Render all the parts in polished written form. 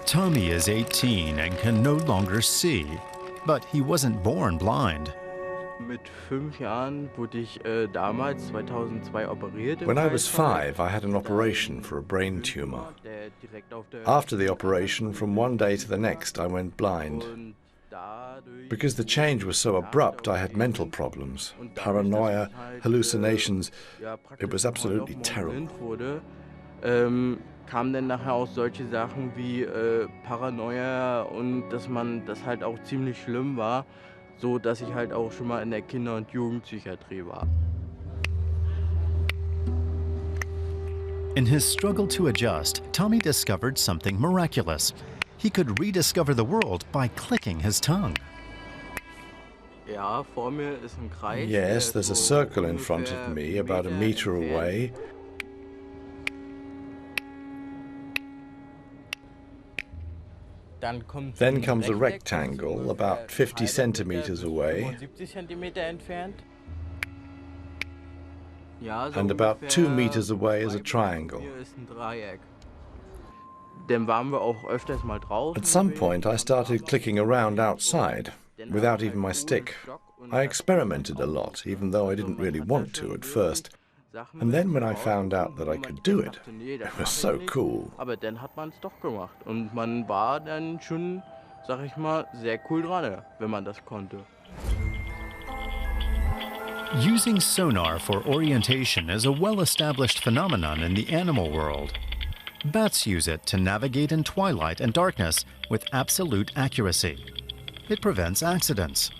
Tommy is 18 and can no longer see, but he wasn't born blind. When I was 5, I had an operation for a brain tumor. After the operation, from one day to the next, I went blind. Because the change was so abrupt, I had mental problems, paranoia, hallucinations. It was absolutely terrible. Kamen dann nachher auch solche Sachen wie Paranoia und dass das halt auch ziemlich schlimm war, so dass ich halt auch schon mal in der Kinder- und Jugendpsychiatrie war. In his struggle to adjust, Tommy discovered something miraculous. He could rediscover the world by clicking his tongue. Ja, vor mir ist ein Kreis. Yes, there's a circle in front of me, about a meter away. Then comes a rectangle, about 50 centimeters away, and about 2 meters away is a triangle. At some point, I started clicking around outside, without even my stick. I experimented a lot, even though I didn't really want to at first. And then when I found out that I could do it, it was so cool. Aber dann hat man es doch gemacht und man war dann schon, sag ich mal, sehr cool dran, wenn man das konnte. Using sonar for orientation is a well-established phenomenon in the animal world. Bats use it to navigate in twilight and darkness with absolute accuracy. It prevents accidents.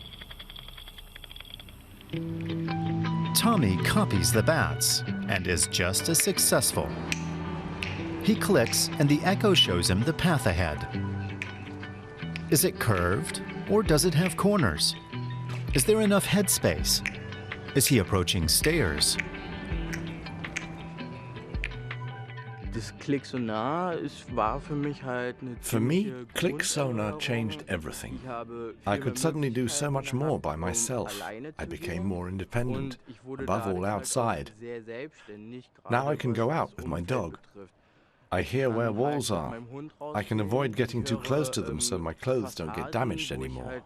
Tommy copies the bats and is just as successful. He clicks and the echo shows him the path ahead. Is it curved or does it have corners? Is there enough headspace? Is he approaching stairs? For me, click sonar changed everything. I could suddenly do so much more by myself. I became more independent, above all outside. Now I can go out with my dog. I hear where walls are. I can avoid getting too close to them so my clothes don't get damaged anymore.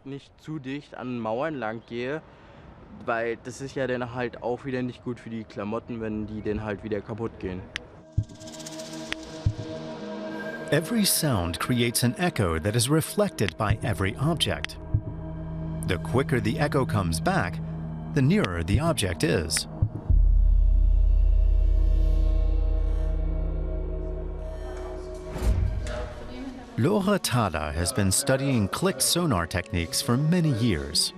Weil das ist ja dann halt auch wieder nicht gut für die Klamotten, wenn die dann halt wieder kaputt gehen. Every sound creates an echo that is reflected by every object. The quicker the echo comes back, the nearer the object is. Laura Tada has been studying click sonar techniques for many years.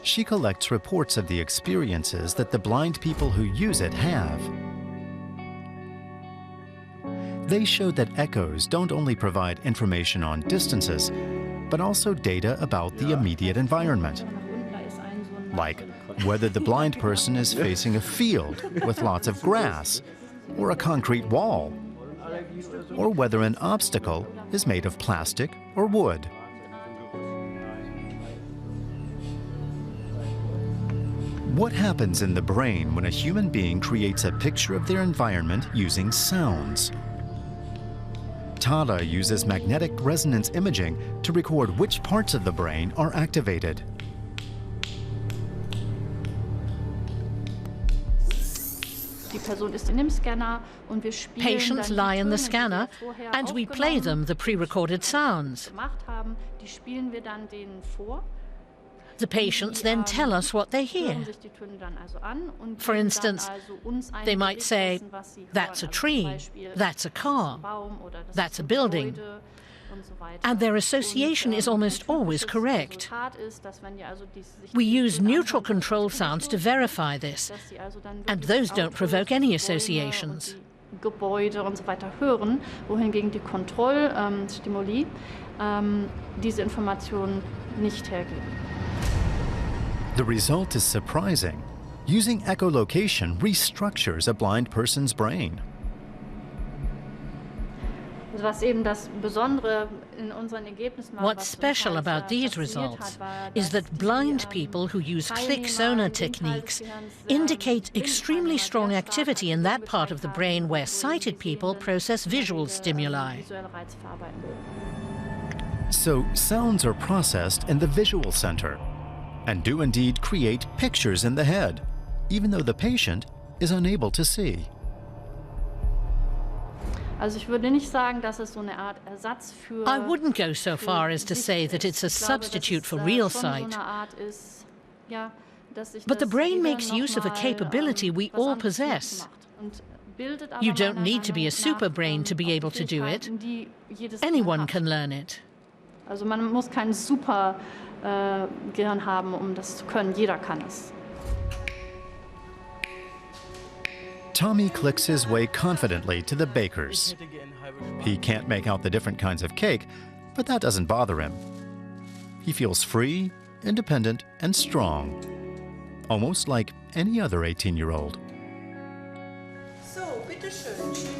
She collects reports of the experiences that the blind people who use it have. They show that echoes don't only provide information on distances, but also data about the immediate environment. Like whether the blind person is facing a field with lots of grass, or a concrete wall, or whether an obstacle is made of plastic or wood. What happens in the brain when a human being creates a picture of their environment using sounds? Tada uses magnetic resonance imaging to record which parts of the brain are activated. Patients lie in the scanner and we play them the pre-recorded sounds. The patients then tell us what they hear. For instance, they might say, that's a tree, that's a car, that's a building. And their association is almost always correct. We use neutral control sounds to verify this, and those don't provoke any associations. Gebäude und so weiter hören, wohingegen die Kontrollstimuli diese Informationen nicht hergeben. The result is surprising. Using echolocation restructures a blind person's brain. What's special about these results is that blind people who use click sonar techniques indicate extremely strong activity in that part of the brain where sighted people process visual stimuli. So sounds are processed in the visual center and do indeed create pictures in the head, even though the patient is unable to see. I wouldn't go so far as to say that it's a substitute for real sight. But the brain makes use of a capability we all possess. You don't need to be a super brain to be able to do it. Anyone can learn it. Also man muss kein super Gehirn haben, das zu können. Jeder kann es. Tommy clicks his way confidently to the baker's. He can't make out the different kinds of cake, but that doesn't bother him. He feels free, independent, and strong, almost like any other 18-year-old. So, bitteschön.